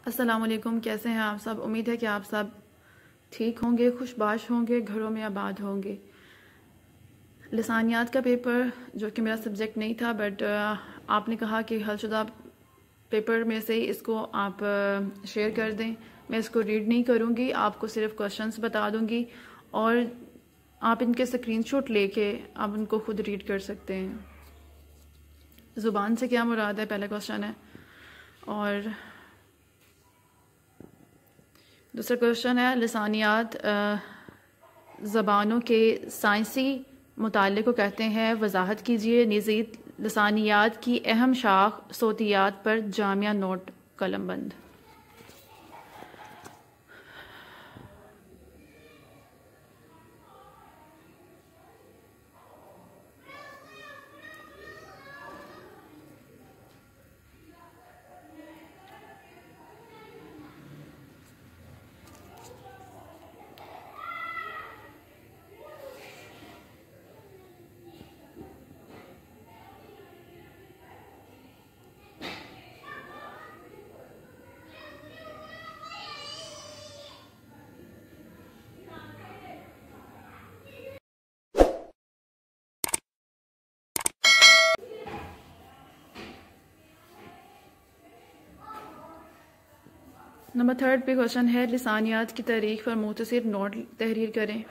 अस्सलामुअलैकुम, कैसे हैं आप सब। उम्मीद है कि आप सब ठीक होंगे, खुशबाश होंगे, घरों में आबाद होंगे। लिसानियात का पेपर जो कि मेरा सब्जेक्ट नहीं था, बट आपने कहा कि हलशुदा पेपर में से इसको आप शेयर कर दें। मैं इसको रीड नहीं करूँगी, आपको सिर्फ क्वेश्चंस बता दूँगी और आप इनके स्क्रीनशॉट लेके आप उनको खुद रीड कर सकते हैं। ज़ुबान से क्या मुराद है, पहला क्वेश्चन है। और दूसरा क्वेश्चन है, लिसानियात ज़बानों के साइंसी मुताले को कहते हैं, वजाहत कीजिए। नीज़ीद लिसानियात की अहम शाख सोतियात पर जामिया नोट कलमबंद। नंबर 3 पे क्वेश्चन है, लिसानियात की तारीख पर मुख्तसर नोट तहरीर करें।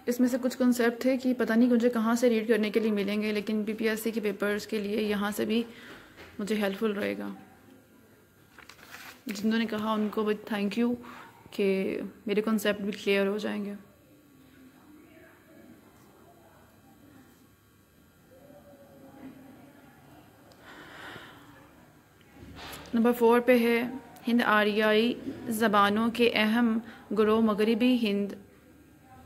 इसमें से कुछ कंसेप्ट थे कि पता नहीं मुझे कहाँ से रीड करने के लिए मिलेंगे, लेकिन बीपीएससी के पेपर्स के लिए यहाँ से भी मुझे हेल्पफुल रहेगा। जिन्होंने कहा उनको भी थैंक यू कि मेरे कॉन्सेप्ट भी क्लियर हो जाएंगे। नंबर 4 पे है, हिंद आरियाई ज़बानों के अहम ग्रोह मगरबी हिंद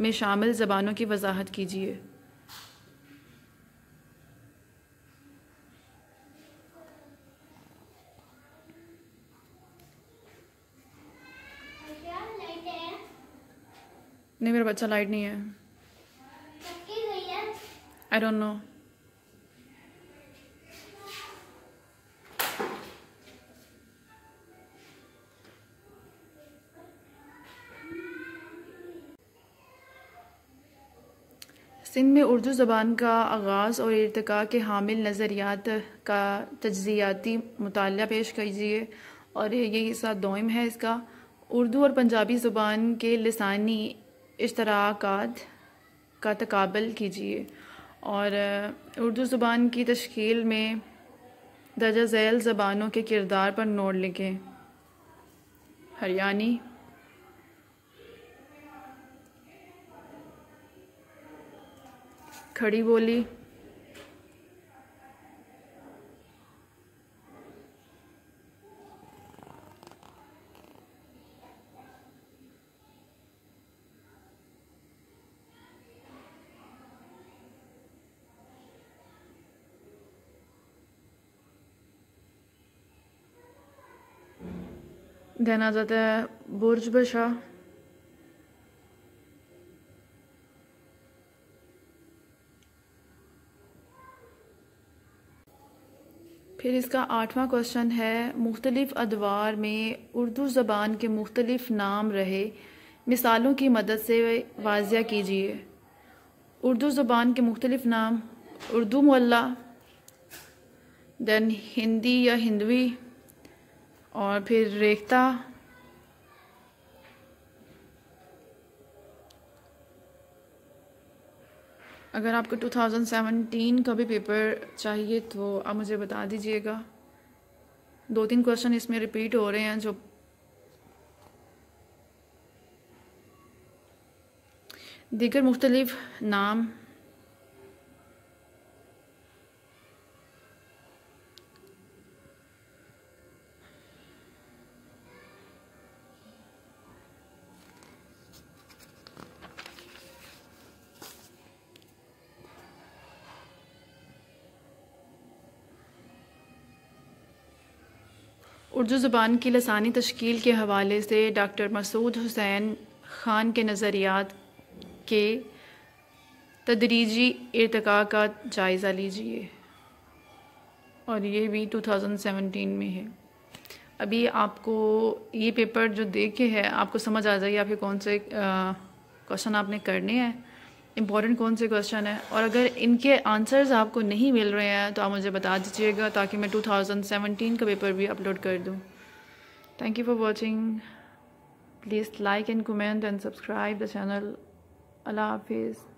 में शामिल ज़बानों की वजाहत कीजिए। नहीं, मेरा बच्चा लाइट नहीं है। I don't know. सिंध में उर्दू ज़बान का आगाज़ और इर्तिका के हामिल नज़रियात का तज्ज़ियाती मुताला पेश कीजिए। और ये हिस्सा दोम है इसका। उर्दू और पंजाबी ज़ुबान के लिसानी इश्तराकात का तकाबल कीजिए। और उर्दू ज़ुबान की तश्कील में दर्जा ज़ैल ज़बानों के किरदार पर नोट लिखें। हरियाणी, खड़ी बोली, देन आ जाता है बुर्ज बशा, फिर इसका 8वां क्वेश्चन है, मुख्तलिफ अदवार में उर्दू ज़बान के मुख्तलिफ नाम रहे, मिसालों की मदद से वाज़िया कीजिए। उर्दू ज़बान के मुख्तलिफ नाम, उर्दू मुअल्ला, देन हिंदी या हिंदवी, और फिर रेख्ता, अगर आपको 2017 का भी पेपर चाहिए तो आप मुझे बता दीजिएगा। 2-3 क्वेश्चन इसमें रिपीट हो रहे हैं जो दीगर मुख्तलिफ नाम, उर्दू ज़ुबान की लसानी तश्कील के हवाले से डॉक्टर मसूद हुसैन ख़ान के नज़रियात के तदरीजी इर्तिका का जायज़ा लीजिए, और ये भी 2017 में है। अभी आपको ये पेपर जो देखे है आपको समझ आ जाएगी आपके कौन से क्वेश्चन आपने करने हैं, इम्पॉर्टेंट कौन से क्वेश्चन है, और अगर इनके आंसर्स आपको नहीं मिल रहे हैं तो आप मुझे बता दीजिएगा ताकि मैं 2017 का पेपर भी अपलोड कर दूँ। Thank you for watching. Please like and comment and subscribe the channel. अल्लाह हाफिज़।